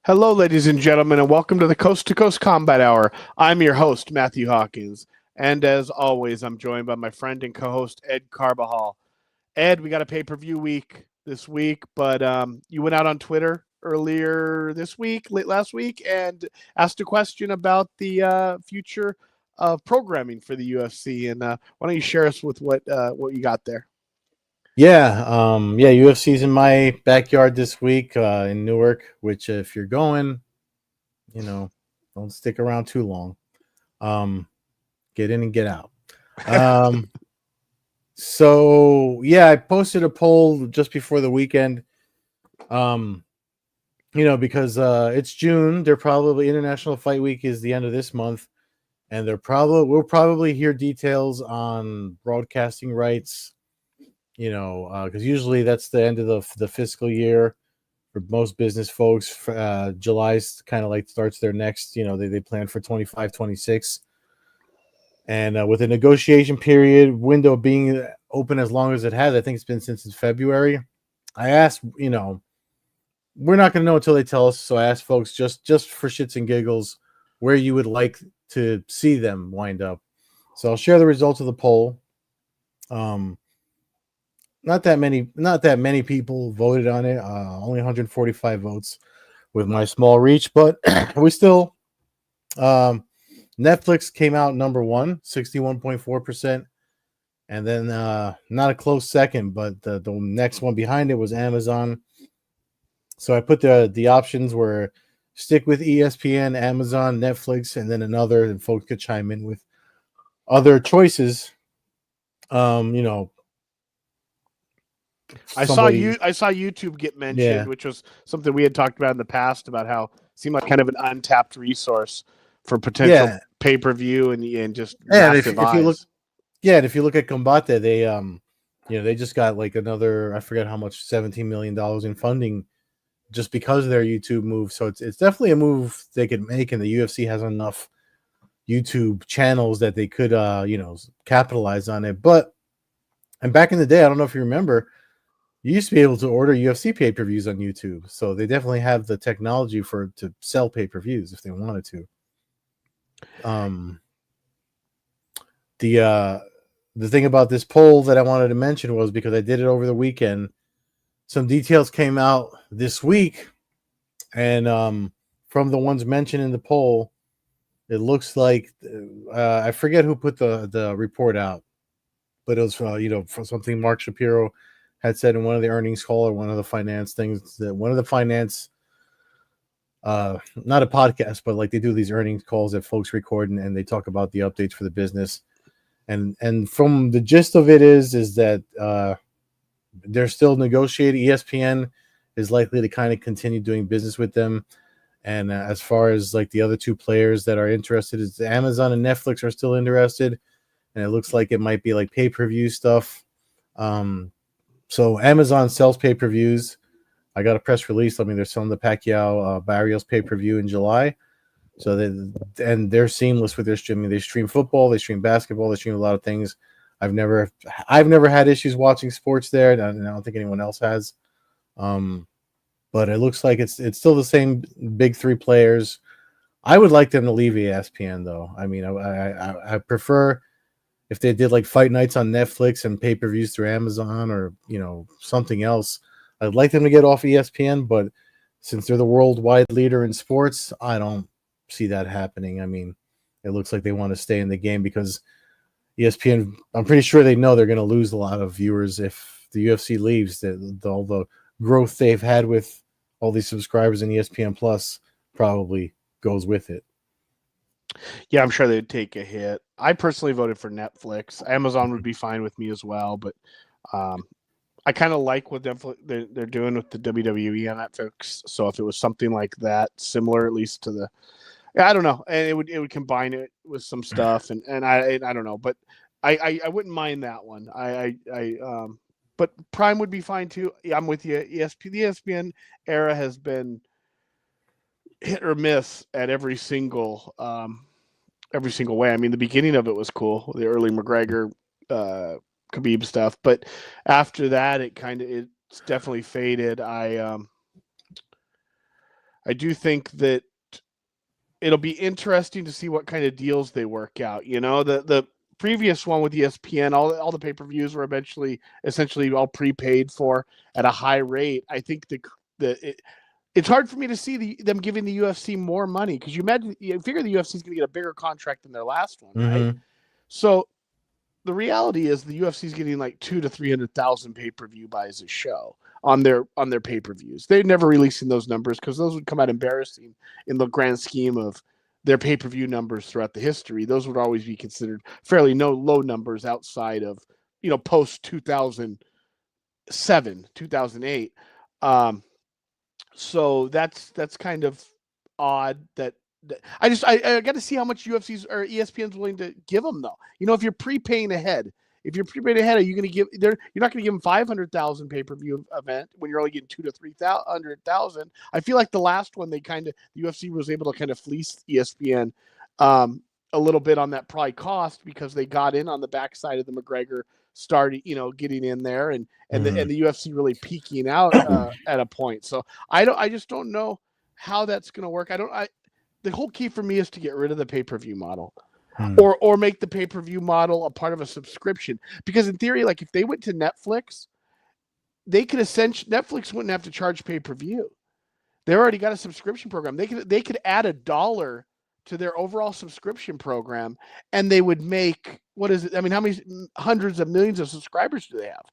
Hello, ladies and gentlemen, and welcome to the Coast-to-Coast Combat Hour. I'm your host, Matthew Hawkins, and as always, I'm joined by my friend and co-host, Ed Carbajal. Ed, we got a pay-per-view week this week, but you went out on Twitter earlier this week, late last week, and asked a question about the future of programming for the UFC. And why don't you share us with what you got there? UFC's in my backyard this week in Newark, which if you're going, don't stick around too long. Get in and get out. I posted a poll just before the weekend. Because it's June, they're probably International Fight Week is the end of this month, and we'll probably hear details on broadcasting rights. Because usually that's the end of the fiscal year for most business folks. July's kind of like starts their next, they plan for 25, 26. And with a negotiation period window being open as long as it has, I think it's been since February. I asked, we're not going to know until they tell us. So I asked folks just for shits and giggles where you would like to see them wind up. So I'll share the results of the poll. Not that many people voted on it. Only 145 votes with my small reach, but we still. Netflix came out number one, 61.4%, and then not a close second, but the next one behind it was Amazon. So I put the options were stick with ESPN, Amazon, Netflix, and then another, and folks could chime in with other choices. I saw YouTube get mentioned, which was something we had talked about in the past about how it seemed like kind of an untapped resource for potential pay-per-view and just massive eyes. If you look at Combate, they just got like another, I forget how much, $17 million in funding just because of their YouTube move. So it's definitely a move they could make, and the UFC has enough YouTube channels that they could capitalize on it. And back in the day, I don't know if you remember, you used to be able to order UFC pay-per-views on YouTube. So they definitely have the technology to sell pay-per-views if they wanted to. The thing about this poll that I wanted to mention was because I did it over the weekend, some details came out this week, and from the ones mentioned in the poll, it looks like I forget who put the report out, but it was for something Mark Shapiro had said in one of the earnings call or one of the finance things, that one of the finance, not a podcast, but like they do these earnings calls that folks record and they talk about the updates for the business. And from the gist of it is that they're still negotiating. ESPN is likely to kind of continue doing business with them. And as far as like the other two players that are interested, is Amazon and Netflix are still interested. And it looks like it might be like pay-per-view stuff. So Amazon sells pay-per-views. I got a press release. I mean, they're selling the Pacquiao Barrios pay-per-view in July. So they're seamless with their streaming. They stream football, they stream basketball, they stream a lot of things. I've never had issues watching sports there, and I don't think anyone else has. But it looks like it's still the same big three players. I would like them to leave ESPN though. I mean, I prefer if they did like fight nights on Netflix and pay-per-views through Amazon or, something else. I'd like them to get off ESPN, but since they're the worldwide leader in sports, I don't see that happening. I mean, it looks like they want to stay in the game because ESPN, I'm pretty sure they know they're going to lose a lot of viewers if the UFC leaves. All the growth they've had with all these subscribers in ESPN Plus probably goes with it. Yeah, I'm sure they'd take a hit. I personally voted for Netflix. Amazon would be fine with me as well, but I kind of like what they're doing with the WWE on Netflix. So if it was something like that, similar at least to I don't know, and it would combine it with some stuff, and I don't know, but I wouldn't mind that one. But Prime would be fine too. Yeah, I'm with you. The ESPN era has been hit or miss at every single way. I mean, the beginning of it was cool, the early McGregor, Khabib stuff, but after that, it's definitely faded. I I do think that it'll be interesting to see what kind of deals they work out. You know, the previous one with ESPN, all the pay-per-views were essentially all prepaid for at a high rate. I think it's hard for me to see them giving the UFC more money, because you figure the UFC is going to get a bigger contract than their last one, right? So the reality is the UFC is getting like 200,000 to 300,000 pay-per-view buys a show on their pay-per-views. They're never releasing those numbers because those would come out embarrassing in the grand scheme of their pay-per-view numbers throughout the history. Those would always be considered fairly low numbers outside of, post 2007, 2008. So that's kind of odd that I got to see how much UFC's or ESPN's willing to give them, though. If you're prepaying ahead, are you going to give? You're not going to give them 500,000 pay-per-view event when you're only getting 200,000 to 300,000. I feel like the last one the UFC was able to kind of fleece ESPN a little bit on that probably cost, because they got in on the backside of the McGregor started, getting in there and the UFC really peaking out at a point. So I just don't know how that's going to work. The whole key for me is to get rid of the pay-per-view model. Or make the pay-per-view model a part of a subscription. Because in theory, like if they went to Netflix, Netflix wouldn't have to charge pay-per-view. They already got a subscription program. They could add $1 to their overall subscription program, and they would make, what is it? I mean, how many hundreds of millions of subscribers do they have?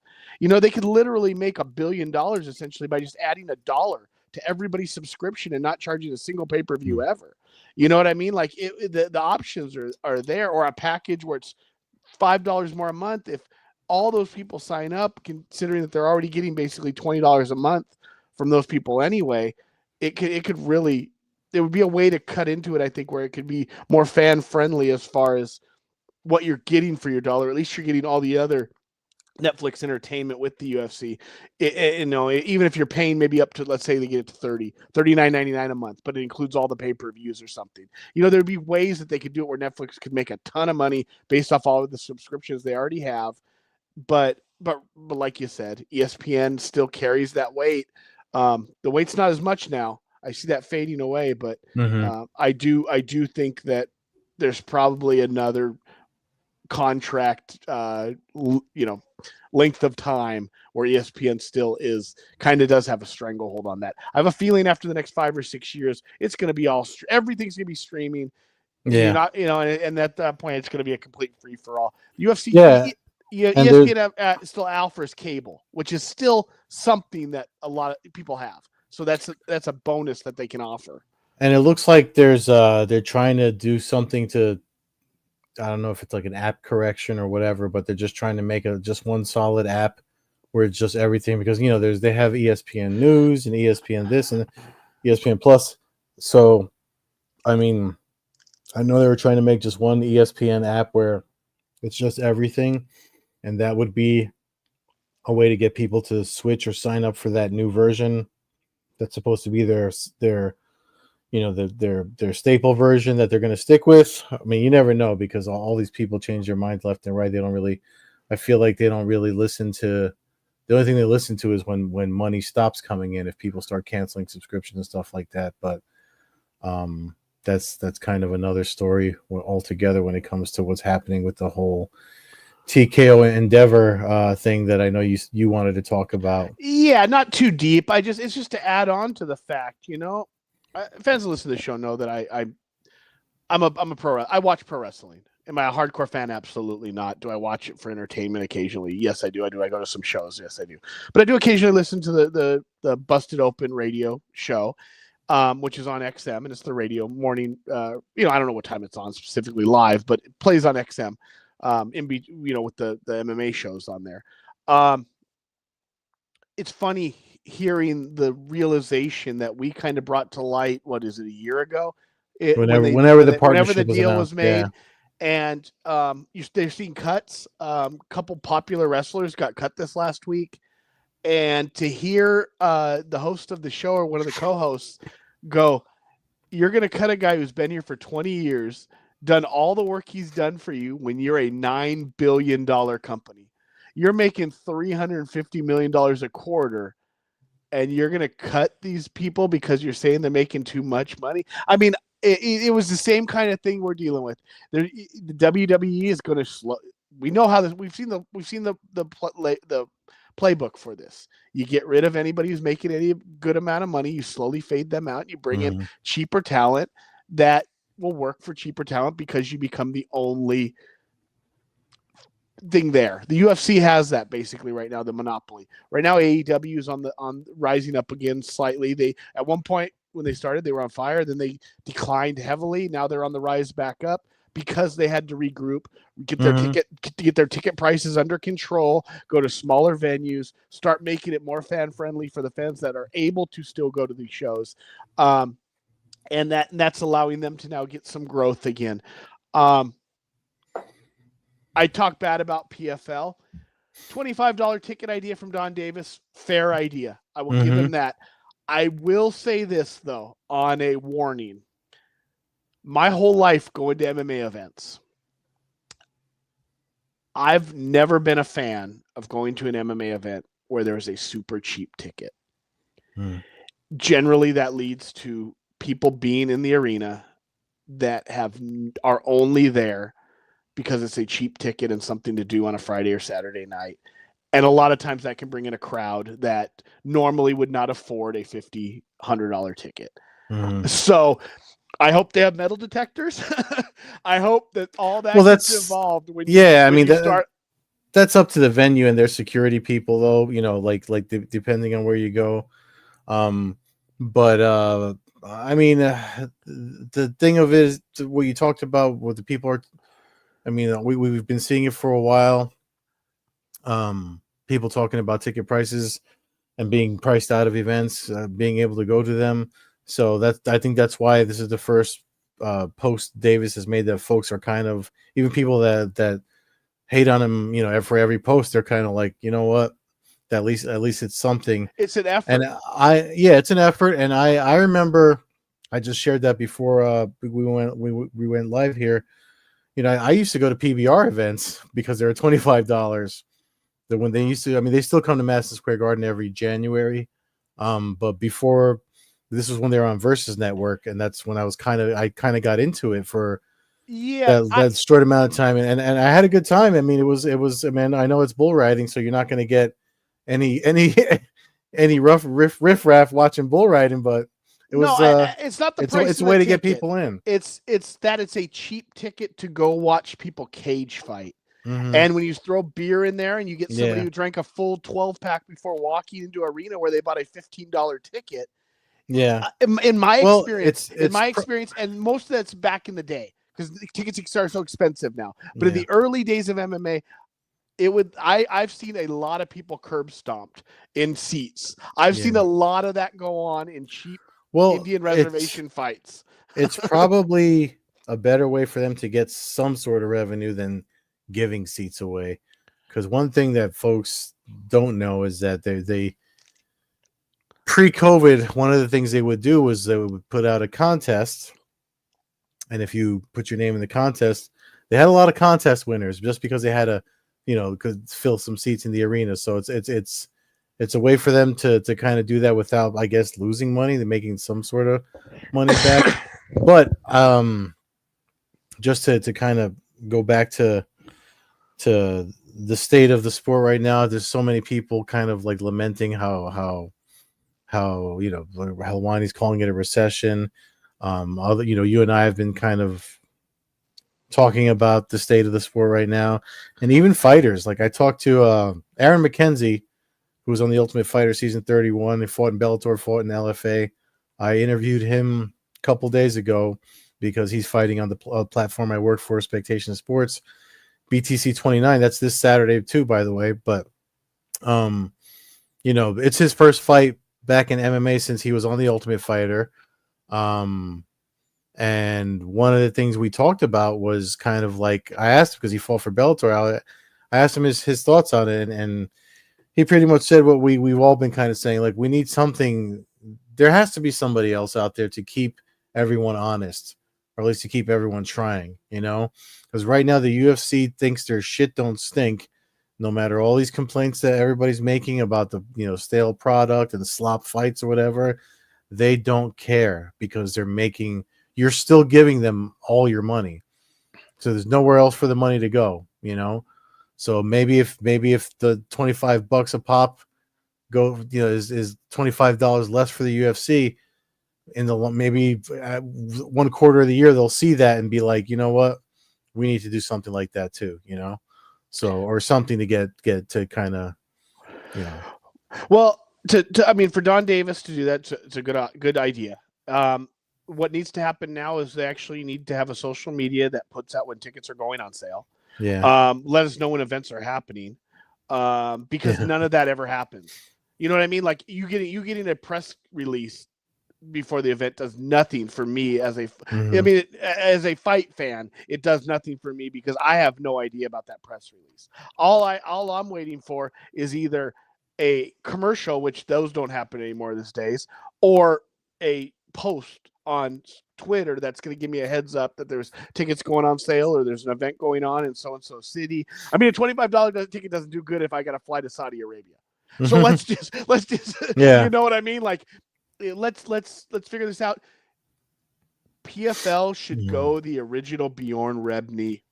They could literally make $1 billion essentially by just adding $1 to everybody's subscription and not charging a single pay-per-view ever. You know what I mean? Like the options are there, or a package where it's $5 more a month. If all those people sign up, considering that they're already getting basically $20 a month from those people anyway, it could really, there would be a way to cut into it, I think, where it could be more fan friendly as far as what you're getting for your dollar. At least you're getting all the other Netflix entertainment with the UFC. Even if you're paying maybe up to, let's say they get it to $39.99 a month, but it includes all the pay-per-views or something. There'd be ways that they could do it where Netflix could make a ton of money based off all of the subscriptions they already have. But like you said, ESPN still carries that weight. The weight's not as much now. I see that fading away, but I do think that there's probably another contract, length of time where ESPN still does have a stranglehold on that. I have a feeling after the next 5 or 6 years, it's going to be everything's going to be streaming. Yeah. You're not, and at that point, it's going to be a complete free for all. UFC, ESPN still offers cable, which is still something that a lot of people have. So that's a bonus that they can offer. And it looks like they're trying to do something to, I don't know if it's like an app correction or whatever, but they're just trying to make just one solid app where it's just everything, because they have ESPN News and ESPN this and ESPN Plus. So, I mean, I know they were trying to make just one ESPN app where it's just everything, and that would be a way to get people to switch or sign up for that new version. That's supposed to be their staple version that they're going to stick with. I mean, you never know, because all these people change their minds left and right. I feel like they don't really listen to, the only thing they listen to is when money stops coming in, if people start canceling subscriptions and stuff like that. But that's kind of another story altogether when it comes to what's happening with the whole TKO Endeavor thing that I know you wanted to talk about. Yeah, not too deep. It's just to add on to the fact, fans who listen to the show know that I'm a pro. I watch pro wrestling. Am I a hardcore fan? Absolutely not. Do I watch it for entertainment occasionally? Yes, I do. I go to some shows. Yes, I do. But I do occasionally listen to the Busted Open radio show, which is on XM, and it's the radio morning. I don't know what time it's on specifically live, but it plays on XM. With the MMA shows on there. It's funny hearing the realization that we kind of brought to light, what is it, a year ago? Whenever the deal was made. Yeah. And they're seeing cuts. Couple popular wrestlers got cut this last week. And to hear the host of the show or one of the co-hosts go, you're going to cut a guy who's been here for 20 years, done all the work he's done for you when you're a $9 billion company. You're making $350 million a quarter, and you're going to cut these people because you're saying they're making too much money. I mean, it was the same kind of thing we're dealing with. The WWE is going to slow. We know how this. We've seen the playbook for this. You get rid of anybody who's making any good amount of money. You slowly fade them out. You bring in cheaper talent that will work for cheaper talent because you become the only thing there. The UFC has that basically right now, the monopoly. Right now, AEW is on rising up again slightly. They at one point when they started, they were on fire. Then they declined heavily. Now they're on the rise back up because they had to regroup, get their ticket prices under control, go to smaller venues, start making it more fan friendly for the fans that are able to still go to these shows, and that's allowing them to now get some growth again. I talk bad about PFL. $25 ticket idea from Don Davis. Fair idea. I will give him that. I will say this, though, on a warning. My whole life going to MMA events, I've never been a fan of going to an MMA event where there's a super cheap ticket. Generally, that leads to people being in the arena that are only there because it's a cheap ticket and something to do on a Friday or Saturday night. And a lot of times that can bring in a crowd that normally would not afford a $50, $100 ticket. So I hope they have metal detectors. I hope that all that gets involved. That's up to the venue and their security people, though, you know, like depending on where you go. The thing of it is what you talked about, what the people are, I mean, we've been seeing it for a while. People talking about ticket prices and being priced out of events, being able to go to them. So I think that's why this is the first post Davis has made that folks are kind of, even people that hate on him, you know, for every post, they're kind of like, you know what, at least it's something. It's an effort. And it's an effort. And I remember I just shared that before we went live here. You know, I used to go to PBR events because they were $25. That when they used to, I mean, they still come to Madison Square Garden every January. But before, this was when they were on Versus Network, and that's when I kind of got into it for that short amount of time, and I had a good time. I mean, it was. I mean, I know it's bull riding, so you're not going to get any riff raff watching bull riding, but it was. It's not the price. It's a way to get people in. It's that it's a cheap ticket to go watch people cage fight. And when you throw beer in there and you get somebody who drank a full 12-pack before walking into arena where they bought a $15 ticket. Yeah. In my experience, and most of that's back in the day because the tickets are so expensive now. But in the early days of MMA, I've seen a lot of people curb stomped in seats. I've seen a lot of that go on in cheap Indian reservation fights. It's probably a better way for them to get some sort of revenue than giving seats away, because one thing that folks don't know is that they pre-COVID, one of the things they would do was they would put out a contest, and if you put your name in the contest, they had a lot of contest winners just because they had to, you know, could fill some seats in the arena. So it's a way for them to kind of do that without, I guess, losing money. They're making some sort of money back. But just to kind of go back to the state of the sport right now, there's so many people kind of like lamenting how you know, Helwani's calling it a recession. You know, you and I have been kind of talking about the state of the sport right now, and even fighters. Like I talked to Aaron McKenzie, who was on the Ultimate Fighter season 31. He fought in Bellator, fought in LFA. I interviewed him a couple days ago because he's fighting on the platform I work for, Expectation Sports. BTC 29, that's this Saturday too, by the way. But you know, it's his first fight back in MMA since he was on the Ultimate Fighter. And one of the things we talked about was kind of like, I asked him because he fought for Bellator. I asked him his thoughts on it, and he pretty much said what we've all been kind of saying, like, we need something. There has to be somebody else out there to keep everyone honest, or at least to keep everyone trying, you know? Because right now the UFC thinks their shit don't stink. no matter all these complaints that everybody's making about the stale product and the slop fights or whatever, they don't care because you're still giving them all your money. So there's nowhere else for the money to go, So maybe if the $25 a pop is $25 less for the UFC in the maybe one quarter of the year, they'll see that and be like, you know what, we need to do something like that too, So or something to get to kind of, Well, I mean, for Don Davis to do that, it's a good idea. What needs to happen now is they actually need to have a social media that puts out when tickets are going on sale. Yeah. Let us know when events are happening, because none of that ever happens. You know what I mean? Like you getting a press release before the event does nothing for me as a. I mean, as a fight fan, it does nothing for me because I have no idea about that press release. All I'm waiting for is either a commercial, which those don't happen anymore these days, or a post on Twitter that's going to give me a heads up that there's tickets going on sale or there's an event going on in so-and-so city. I mean, a $25 ticket doesn't do good if I got to fly to Saudi Arabia. So let's just, yeah. You know what I mean? Like, let's figure this out. PFL should go the original Bjorn Rebney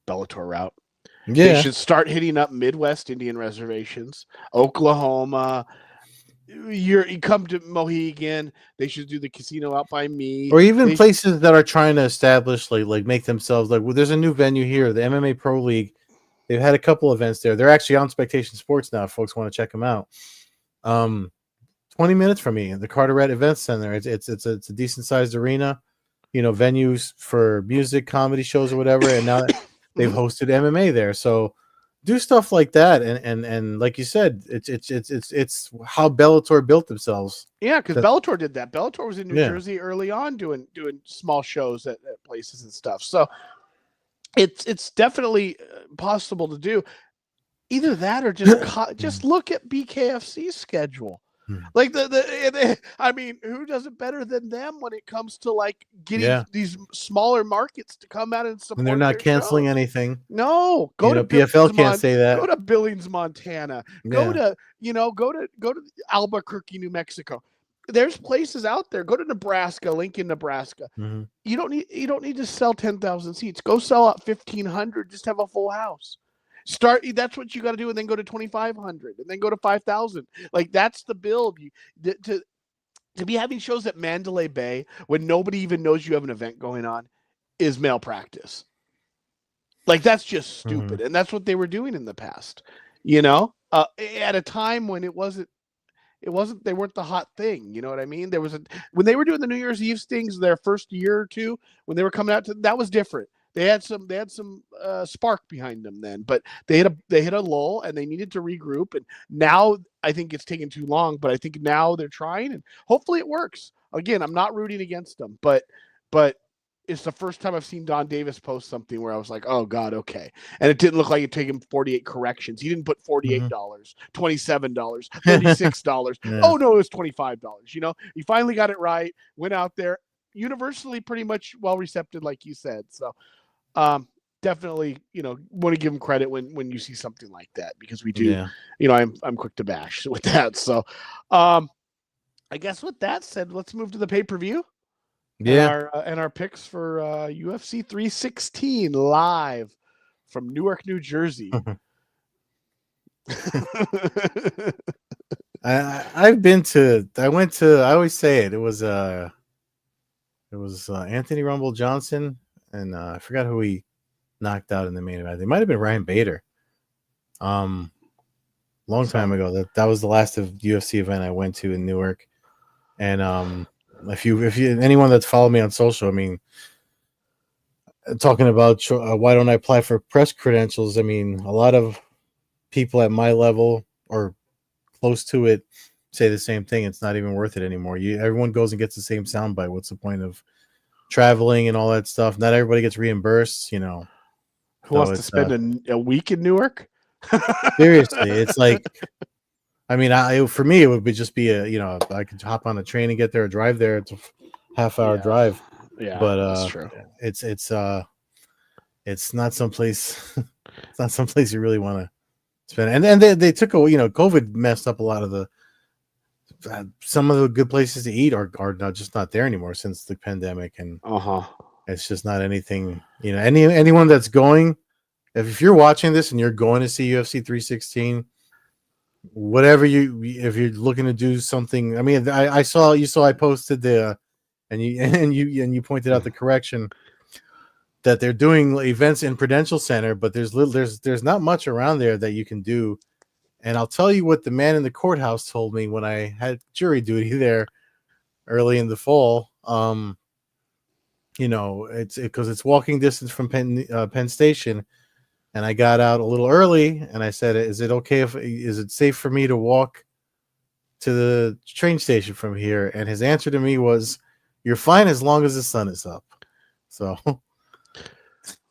Bellator route. Yeah. They should start hitting up Midwest Indian reservations, Oklahoma. You come to Mohegan, they should do the casino out by me. Or even places that are trying to establish, like make themselves like, well, there's a new venue here, the MMA Pro League. They've had a couple events there. They're actually on Spectation Sports now. If folks want to check them out. 20 minutes from me, the Carteret Event Center. It's a decent sized arena, venues for music, comedy shows, or whatever. And now they've hosted MMA there. So do stuff like that, and like you said, it's how Bellator built themselves. Yeah, because Bellator did that. Bellator was in New Jersey early on, doing small shows at places and stuff. So it's definitely possible to do either that or just look at BKFC's schedule. Like I mean, who does it better than them when it comes to like getting these smaller markets to come out and support? And they're not canceling anything. No, go to PFL can't say that. Go to Billings, Montana. Go to Albuquerque, New Mexico. There's places out there. Go to Nebraska, Lincoln, Nebraska. You don't need to sell 10,000 seats. Go sell out 1,500. Just have a full house. That's what you got to do, and then go to 2,500, and then go to 5,000. Like that's the build. To be having shows at Mandalay Bay when nobody even knows you have an event going on is malpractice. Like that's just stupid, and that's what they were doing in the past. At a time when it wasn't. They weren't the hot thing. You know what I mean? When they were doing the New Year's Eve things their first year or two, when they were coming out that was different. They had some spark behind them then, but they hit a lull and they needed to regroup. And now I think it's taken too long, but I think now they're trying and hopefully it works. Again, I'm not rooting against them, but it's the first time I've seen Don Davis post something where I was like, oh God, okay. And it didn't look like it took him 48 corrections. He didn't put $48, $27, $36. Oh no, it was $25. He finally got it right, went out there, universally pretty much well recepted, like you said. So definitely, want to give him credit when you see something like that, because we do, I'm quick to bash with that. So I guess with that said, let's move to the pay-per-view. And our picks for UFC 316 live from Newark, New Jersey. I always say it was Anthony Rumble Johnson, and I forgot who he knocked out in the main event. It might have been Ryan Bader. Long time ago. That was the last of UFC event I went to in Newark. And if you anyone that's followed me on social, I mean, talking about why don't I apply for press credentials? I mean, a lot of people at my level or close to it say the same thing. It's not even worth it anymore. Everyone goes and gets the same soundbite. What's the point of traveling and all that stuff? Not everybody gets reimbursed. Who wants to spend a week in Newark? Seriously, it's like, I mean, for me, it would just be I could hop on a train and get there or drive there. It's a half-hour drive. Yeah, but that's true. It's it's not someplace. It's not someplace you really want to spend. And then they took a COVID messed up a lot of the some of the good places to eat are not just not there anymore since the pandemic, and it's just not anything. Anyone that's going, if you're watching this and you're going to see UFC 316, whatever if you're looking to do something, I mean, I saw I posted the and you pointed out the correction that they're doing events in Prudential Center, but there's not much around there that you can do. And I'll tell you what the man in the courthouse told me when I had jury duty there early in the fall. It's because it's walking distance from Penn Station, and I got out a little early, and I said, "Is it safe for me to walk to the train station from here?" And his answer to me was, "You're fine as long as the sun is up." So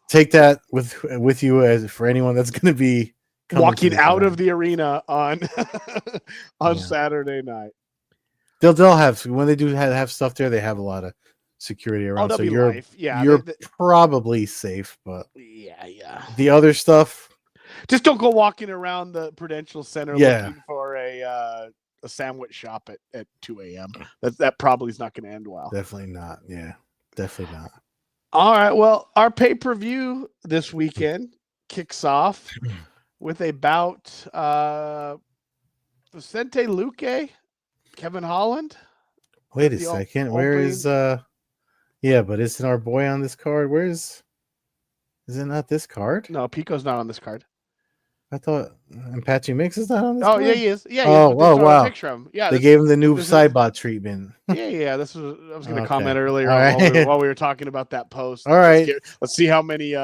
take that with you as for anyone that's going to be walking out of the arena on Saturday night. They'll have, when they do have stuff there, they have a lot of security around. So you're probably safe, but yeah. The other stuff, just don't go walking around the Prudential Center looking for a sandwich shop at 2 a.m. That probably is not going to end well. Definitely not. Yeah, definitely not. All right. Well, our pay-per-view this weekend kicks off with a bout Vicente Luque, Kevin Holland. Wait a second. Where is but isn't our boy on this card? Is it not this card? No, Pico's not on this card. I thought Patchy Mix is not on this card? Yeah, he is. Yeah, wow. Picture of him. Yeah, they gave him the new Cybot treatment. Yeah. I was going to comment earlier while we were talking about that post. All right. Let's see how many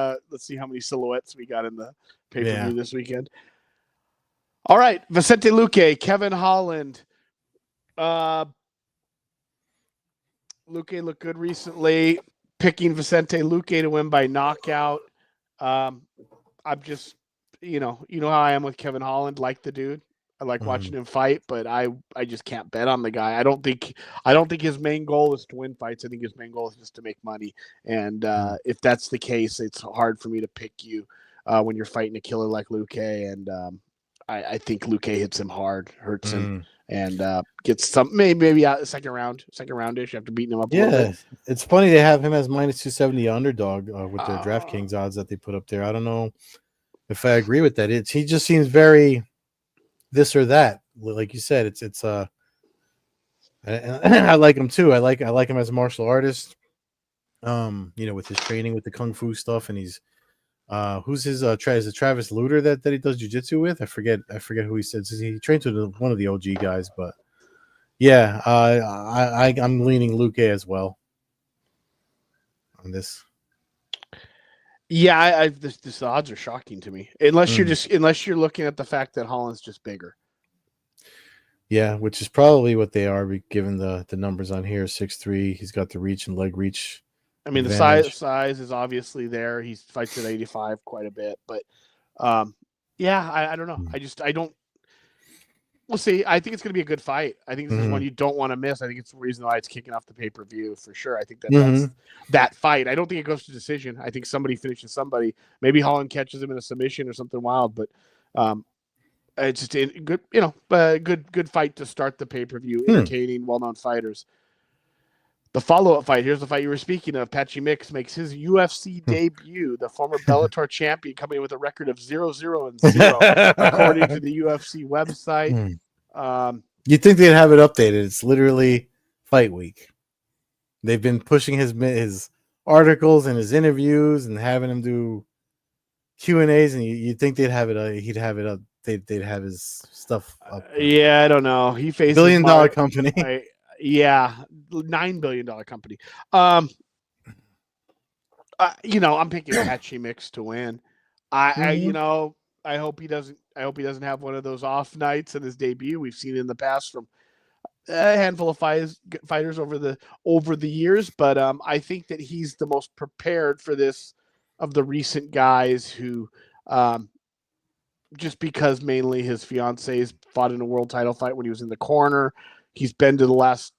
silhouettes we got in the pay-per-view this weekend. All right, Vicente Luque, Kevin Holland. Luque looked good recently. Picking Vicente Luque to win by knockout. I'm just, how I am with Kevin Holland. Like the dude, I like watching him fight, but I just can't bet on the guy. I don't think his main goal is to win fights. I think his main goal is just to make money. And if that's the case, it's hard for me to pick you when you're fighting a killer like Luque. And I think Luque hits him hard, hurts him. And gets some maybe out second roundish after beating him up a little bit. It's funny they have him as minus 270 underdog with their DraftKings odds that they put up there. I don't know if I agree with that. He just seems very this or that. Like you said, it's I like him too. I like him as a martial artist. With his training with the kung fu stuff, and he's who's his is it Travis Luter that he does jiu-jitsu with? I forget who he said. He trains with one of the OG guys, but yeah, I'm leaning Luque as well on this. Yeah, this odds are shocking to me. Unless you're looking at the fact that Holland's just bigger. Yeah, which is probably what they are, given the numbers on here. 6'3", he's got the reach and leg reach. I mean, advantage. The size is obviously there. He fights at 85 quite a bit, but I don't know. I don't. We'll see. I think it's going to be a good fight. I think this is one you don't want to miss. I think it's the reason why it's kicking off the pay-per-view for sure. I think that's that fight. I don't think it goes to decision. I think somebody finishes somebody. Maybe Holland catches him in a submission or something wild, but it's just a good, good fight to start the pay-per-view. Entertaining, well-known fighters. The follow-up fight, here's the fight you were speaking of. Patchy Mix makes his UFC debut. The former Bellator champion coming in with a record of 0-0-0, according to the UFC website. You'd think they'd have it updated. It's literally fight week. They've been pushing his articles and his interviews and having him do Q&As, and you'd think they'd have it. He'd have it up. They'd have his stuff up. Yeah, I don't know. He faces $1 billion company. $9 billion company. I'm picking Patchy Mix to win. I hope he doesn't have one of those off nights in his debut. We've seen in the past from a handful of fighters over the years, but I think that he's the most prepared for this of the recent guys who, just because mainly his fiance's fought in a world title fight when he was in the corner. He's been to the last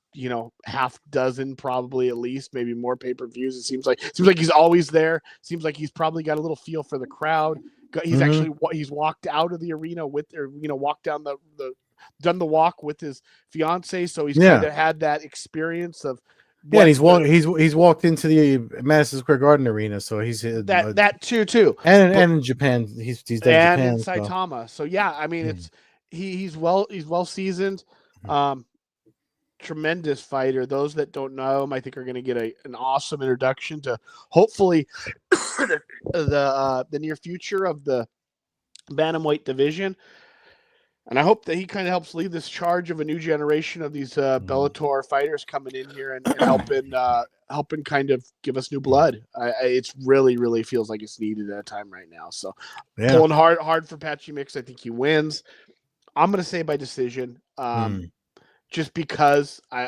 half dozen, probably at least, maybe more pay-per-views. It seems like he's always there. Seems like he's probably got a little feel for the crowd. He's actually he's walked out of the arena with, or walked down done the walk with his fiance, so he's kind of had that experience of. Yeah, and he's walked into the Madison Square Garden arena, so he's that too, and in Japan he's done and Japan, in Saitama. So yeah, I mean it's he's well seasoned, tremendous fighter. Those that don't know him, I think, are going to get an awesome introduction to hopefully the near future of the bantamweight division. And I hope that he kind of helps lead this charge of a new generation of these Bellator fighters coming in here and helping kind of give us new blood. It's really feels like it's needed at a time right now. So pulling hard for Patchy Mix. I think he wins. I'm going to say by decision, just because I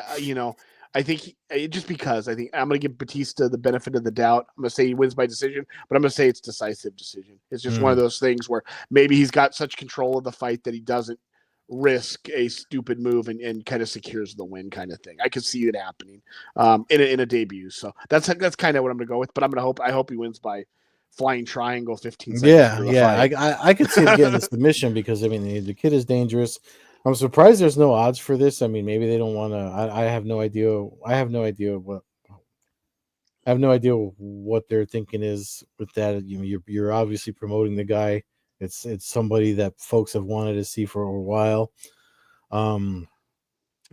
think I'm going to give Batista the benefit of the doubt. I'm going to say he wins by decision, but I'm going to say it's decisive decision. It's just one of those things where maybe he's got such control of the fight that he doesn't risk a stupid move and kind of secures the win kind of thing. I could see it happening in a debut. So that's kind of what I'm going to go with, but I hope he wins by flying triangle 15 seconds. I could see him getting the submission because, I mean, the kid is dangerous. I'm surprised there's no odds for this. I mean, maybe they don't want to. I have no idea. I have no idea what their thinking is with that. You're obviously promoting the guy. It's somebody that folks have wanted to see for a while. And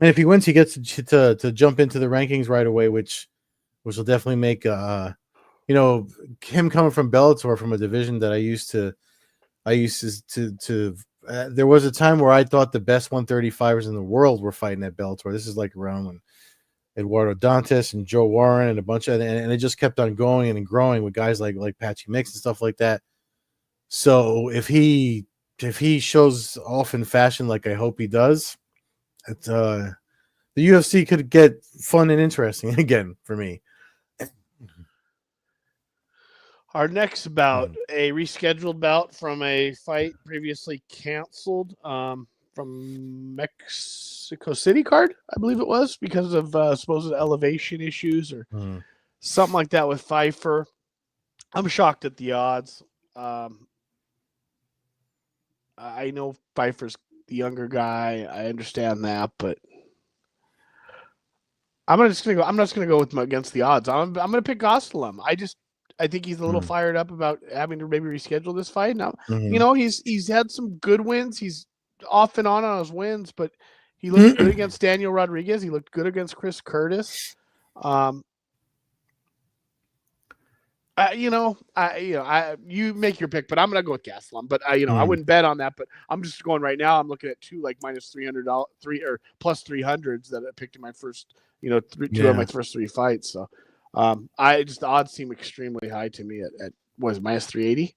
if he wins, he gets to jump into the rankings right away, which will definitely make him coming from Bellator, from a division that I used to there was a time where I thought the best 135ers in the world were fighting at Bellator. This is like around when Eduardo Dantas and Joe Warren and a bunch of, and it just kept on going and growing with guys like Patchy Mix and stuff like that. So if he shows off in fashion like I hope he does, the UFC could get fun and interesting again for me. Our next bout, a rescheduled bout from a fight previously canceled from Mexico City card, I believe it was, because of supposed elevation issues or something like that with Pfeiffer. I'm shocked at the odds. I know Pfeiffer's the younger guy. I understand that, but I'm just gonna go with him against the odds. I'm gonna pick Gastelum. I think he's a little fired up about having to maybe reschedule this fight. Now, he's had some good wins. He's off and on his wins, but he looked good against Daniel Rodriguez. He looked good against Chris Curtis. You make your pick, but I'm gonna go with Gastelum. But I wouldn't bet on that. But I'm just going right now. I'm looking at two like minus $300, or plus 300s that I picked in my first, two of my first three fights. So. The odds seem extremely high to me at what is it, minus 380?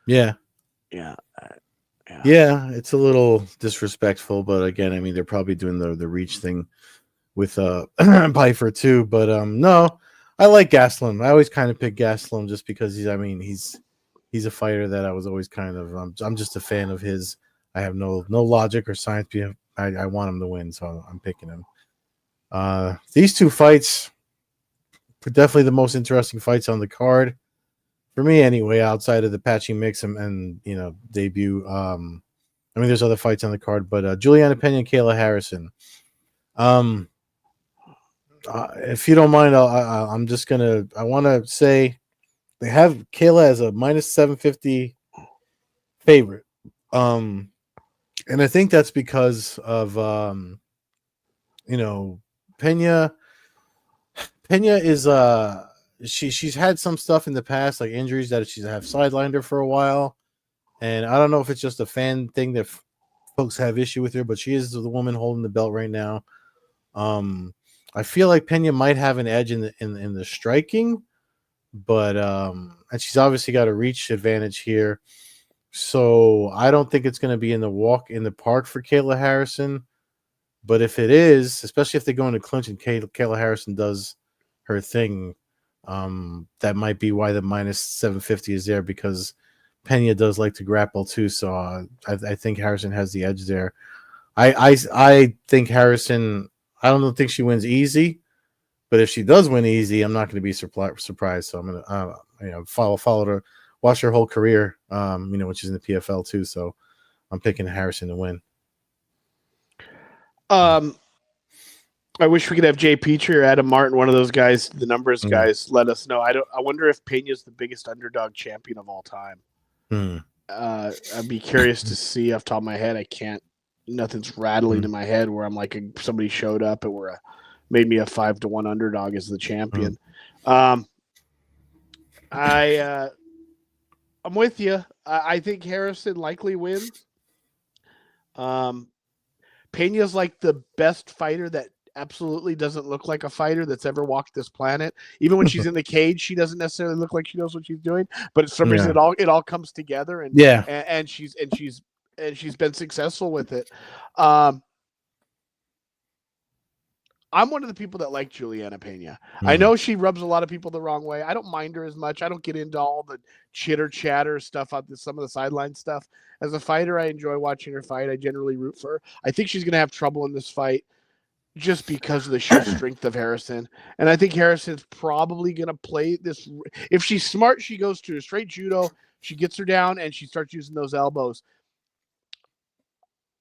Yeah. Yeah, it's a little disrespectful, but again, I mean, they're probably doing the reach thing with Pfeiffer too. But no, I like Gastelum. I always kind of pick Gastelum just because he's a fighter that I was always kind of I'm just a fan of his. I have no logic or science behind. I want him to win, so I'm picking him. These two fights. Definitely the most interesting fights on the card for me, anyway. Outside of the Patchy Mix and debut, I mean, there's other fights on the card, but Juliana Pena and Kayla Harrison. If you don't mind, I'm just gonna. I want to say they have Kayla as a minus 750 favorite, and I think that's because of Pena. Pena is she's had some stuff in the past, like injuries that she's have sidelined her for a while, and I don't know if it's just a fan thing that folks have issue with her, but she is the woman holding the belt right now. I feel like Pena might have an edge in the striking, but and she's obviously got a reach advantage here, so I don't think it's going to be in the walk in the park for Kayla Harrison. But if it is, especially if they go into clinch and Kayla Harrison does her thing, that might be why the minus 750 is there, because Pena does like to grapple too. So I think Harrison has the edge there. I think Harrison. I don't think she wins easy, but if she does win easy, I'm not going to be surprised. So I'm going to follow her, watch her whole career. When she's in the PFL too. So I'm picking Harrison to win. I wish we could have Jay Petrie or Adam Martin, one of those guys, the numbers guys, let us know. I wonder if Pena's the biggest underdog champion of all time. I'd be curious to see off the top of my head. I can't. Nothing's rattling in my head where I'm like somebody showed up and made me a 5-1 underdog as the champion. I'm with you. I think Harrison likely wins. Pena's like the best fighter that absolutely doesn't look like a fighter that's ever walked this planet. Even when she's in the cage, she doesn't necessarily look like she knows what she's doing. But for some reason, it all comes together, and she's been successful with it. I'm one of the people that like Juliana Pena. I know she rubs a lot of people the wrong way. I don't mind her as much. I don't get into all the chitter chatter stuff on some of the sideline stuff. As a fighter, I enjoy watching her fight. I generally root for her. I think she's going to have trouble in this fight just because of the sheer strength of Harrison. And I think Harrison's probably going to play this. If she's smart, she goes to a straight judo. She gets her down and she starts using those elbows.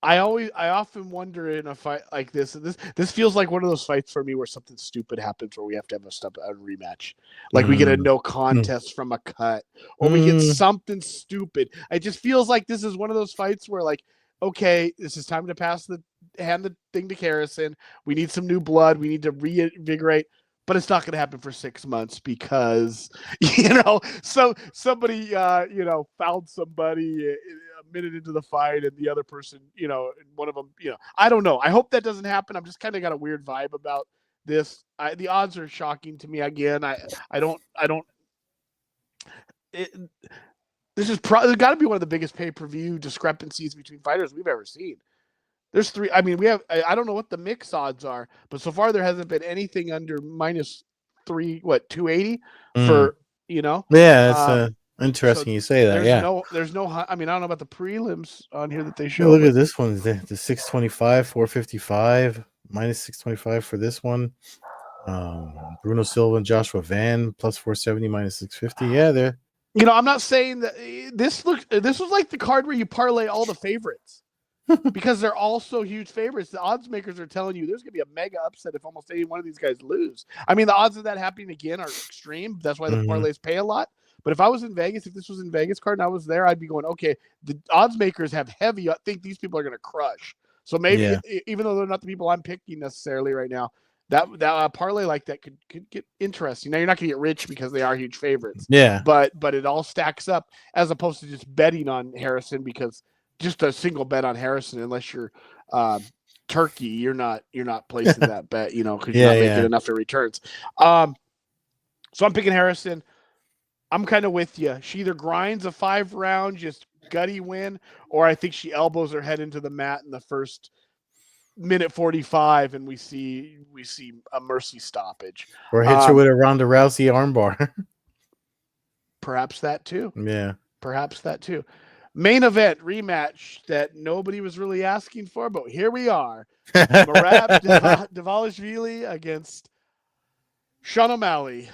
I often wonder in a fight like this, and this feels like one of those fights for me where something stupid happens where we have to have a rematch. Like we get a no contest from a cut, or we get something stupid. It just feels like this is one of those fights where, like, okay, this is time to hand the thing to Harrison. We need some new blood. We need to reinvigorate. But it's not going to happen for 6 months because, somebody, fouled somebody a minute into the fight and the other person, one of them, I don't know. I hope that doesn't happen. I'm just kind of got a weird vibe about this. The odds are shocking to me again. This is probably got to be one of the biggest pay-per-view discrepancies between fighters we've ever seen. There's 3. I mean, I don't know what the mix odds are, but so far there hasn't been anything under -3, 280 for, Yeah, it's interesting so you say that. There's no, I mean, I don't know about the prelims on here that they show. Look at this one, the 625, 455, -625 for this one. Bruno Silva and Joshua Van +470, -650. Yeah, they're. I'm not saying that this was like the card where you parlay all the favorites. Because they're all so huge favorites. The odds makers are telling you there's going to be a mega upset if almost any one of these guys lose. I mean, the odds of that happening again are extreme. That's why the parlays pay a lot. But if I was in Vegas, if this was in Vegas card and I was there, I'd be going, okay, the odds makers have heavy. I think these people are going to crush. So maybe even though they're not the people I'm picking necessarily right now, that parlay like that could get interesting. Now, you're not going to get rich because they are huge favorites. Yeah. But it all stacks up as opposed to just betting on Harrison because just a single bet on Harrison, unless you're Turkey, you're not placing that bet, because you're not making enough in returns. So I'm picking Harrison. I'm kind of with you. She either grinds a 5-round, just gutty win, or I think she elbows her head into the mat in the first minute 45, and we see a mercy stoppage, or hits her with a Ronda Rousey armbar. Perhaps that too. Yeah, perhaps that too. Main event rematch that nobody was really asking for, but here we are. Merab Dvalishvili against Sean O'Malley.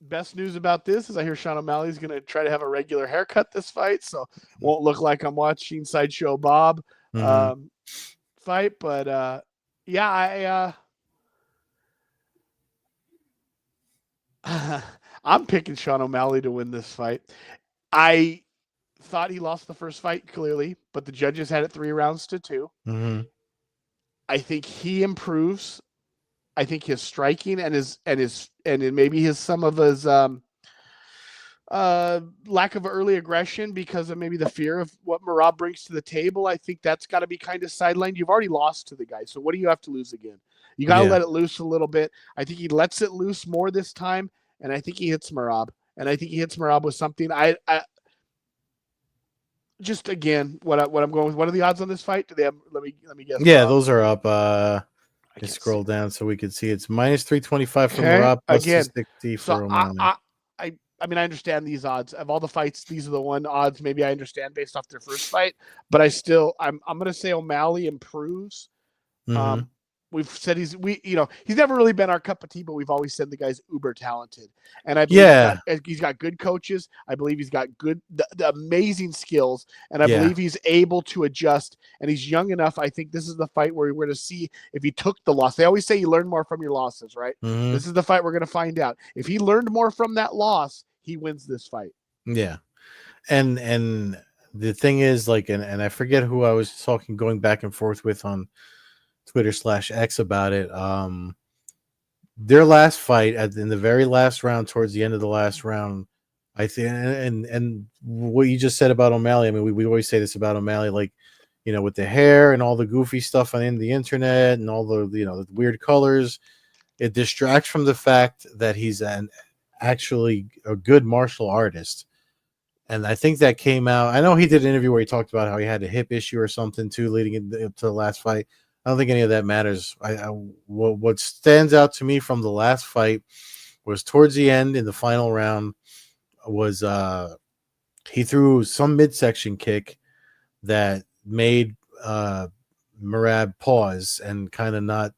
Best news about this is I hear Sean O'Malley is going to try to have a regular haircut this fight, so won't look like I'm watching Sideshow Bob fight. But I'm picking Sean O'Malley to win this fight. I thought he lost the first fight clearly, but the judges had it 3 rounds to 2. I think he improves. I think his striking and maybe some of his lack of early aggression because of maybe the fear of what Merab brings to the table. I think that's got to be kind of sidelined. You've already lost to the guy, so what do you have to lose again? You got to let it loose a little bit. I think he lets it loose more this time, and I think he hits Merab. And I think he hits Merab with something. I just again, what I'm going with. What are the odds on this fight? Do they have? Let me guess. Yeah, those are up. Just scroll down so we can see. It's -325 from Merab, +260 for O'Malley. I mean, I understand these odds of all the fights. These are the one odds maybe I understand based off their first fight, but I'm going to say O'Malley improves. we've said he's never really been our cup of tea, but we've always said the guy's uber talented, and I believe Yeah, he's got good coaches. I believe he's got the amazing skills, and I yeah. believe he's able to adjust. And he's young enough. I think this is the fight where we're going to see if he took the loss. They always say you learn more from your losses, right? Mm-hmm. This is the fight we're going to find out. If he learned more from that loss, he wins this fight. Yeah. And the thing is, like, and I forget who I was going back and forth with on Twitter/X about it. Their last fight in the very last round, towards the end of the last round, I think, and what you just said about O'Malley. I mean, we always say this about O'Malley, like, with the hair and all the goofy stuff on the internet and all the the weird colors, it distracts from the fact that he's actually a good martial artist. And I think that came out. I know he did an interview where he talked about how he had a hip issue or something too, leading into the last fight. I don't think any of that matters. What stands out to me from the last fight was towards the end in the final round was he threw some midsection kick that made Merab pause and kind of not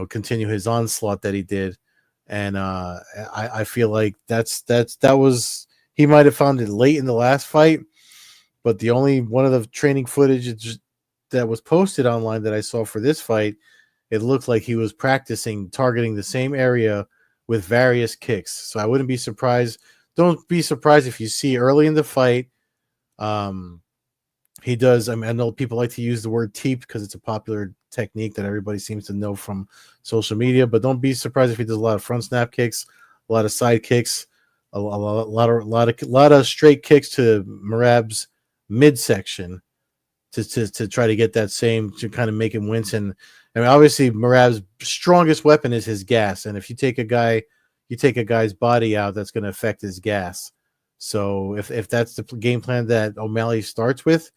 continue his onslaught that he did. And I feel like that was. He might have found it late in the last fight, but the only one of the training footage that was posted online that I saw for this fight, it looked like he was practicing targeting the same area with various kicks. So I wouldn't be surprised. Don't be surprised if you see early in the fight, he does. I mean, I know people like to use the word teep because it's a popular technique that everybody seems to know from social media, but don't be surprised if he does a lot of front snap kicks, a lot of side kicks. A lot of straight kicks to Merab's midsection to try to get that same, to kind of make him wince. And I mean, obviously Merab's strongest weapon is his gas, and if you take a guy's body out, that's going to affect his gas. So if that's the game plan that O'Malley starts with,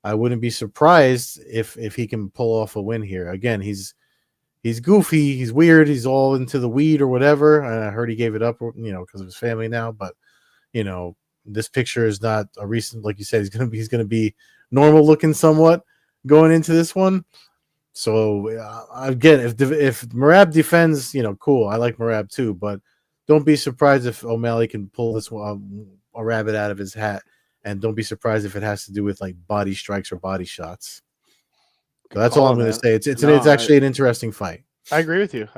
I wouldn't be surprised if he can pull off a win here. Again, he's goofy, he's weird, he's all into the weed or whatever. And I heard he gave it up, because of his family now. But this picture is not a recent, like you said, he's gonna be normal looking somewhat going into this one. So again, if Merab defends, cool. I like Merab too, but don't be surprised if O'Malley can pull this one, a rabbit out of his hat, and don't be surprised if it has to do with like body strikes or body shots. So that's all I'm going to say. It's actually an interesting fight. I agree with you.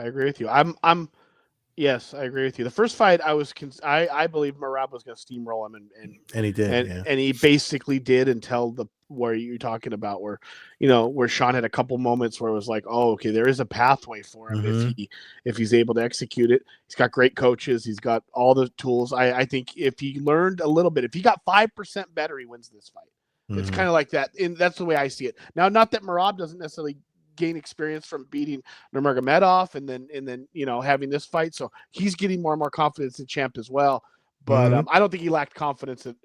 Yes, I agree with you. The first fight, I believe Merab was going to steamroll him, and he did, and he basically did until where you're talking about where Sean had a couple moments where it was like, oh, okay, there is a pathway for him if he's able to execute it. He's got great coaches. He's got all the tools. I think if he learned a little bit, if he got 5% better, he wins this fight. It's kind of like that, and that's the way I see it. Now, not that Merab doesn't necessarily gain experience from beating Nurmagomedov and then having this fight, so he's getting more and more confidence in Champ as well. But I don't think he lacked confidence at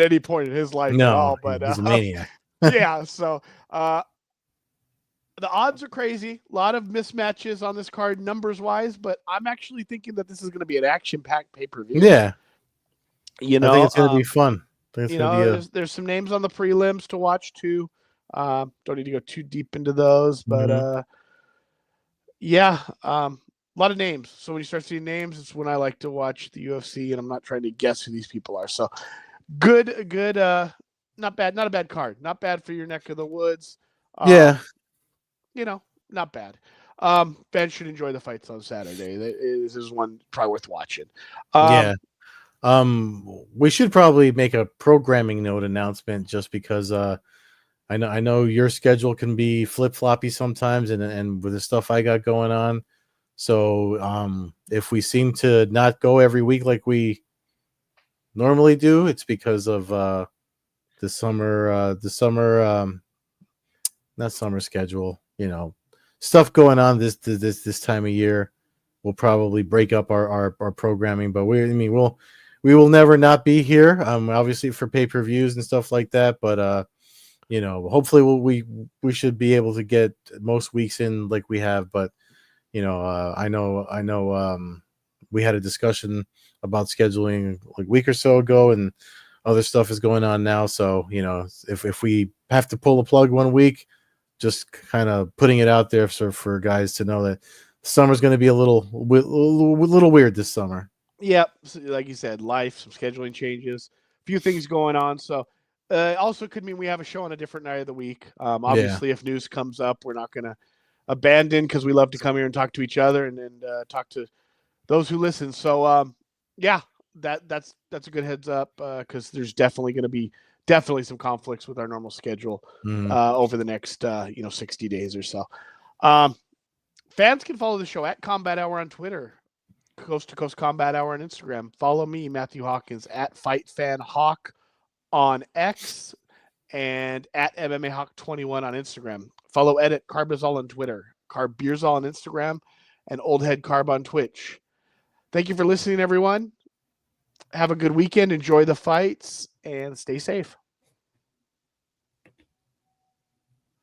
any point in his life at all. But he's a maniac. Yeah, so the odds are crazy. A lot of mismatches on this card, numbers wise. But I'm actually thinking that this is going to be an action-packed pay-per-view. Yeah, I think it's going to be fun. There's some names on the prelims to watch too. Don't need to go too deep into those, but a lot of names. So when you start seeing names, it's when I like to watch the UFC, and I'm not trying to guess who these people are. So good, not bad, not a bad card, not bad for your neck of the woods. Not bad. Ben should enjoy the fights on Saturday. This is one probably worth watching. We should probably make a programming note announcement just because I know your schedule can be flip-floppy sometimes and with the stuff I got going on. So if we seem to not go every week like we normally do, it's because of the summer not summer schedule, stuff going on this time of year. We'll probably break up our programming, but we will never not be here. Obviously for pay-per-views and stuff like that, but hopefully we should be able to get most weeks in like we have. But I know we had a discussion about scheduling like a week or so ago, and other stuff is going on now. So if we have to pull a plug one week, just kind of putting it out there for guys to know that summer's going to be a little weird this summer. Yep, so like you said, life, some scheduling changes, a few things going on. So also could mean we have a show on a different night of the week. Obviously, if news comes up, we're not going to abandon because we love to come here and talk to each other and talk to those who listen. So yeah, that's a good heads up because there's definitely going to be some conflicts with our normal schedule over the next 60 days or so. Fans can follow the show at Combat Hour on Twitter, Coast-to-Coast Combat Hour on Instagram. Follow me, Matthew Hawkins, at FightFanHawk on X and at MMAHawk21 on Instagram. Follow Ed at Carbazol on Twitter, Carbeerzol on Instagram, and Old Head Carb on Twitch. Thank you for listening, everyone. Have a good weekend. Enjoy the fights and stay safe.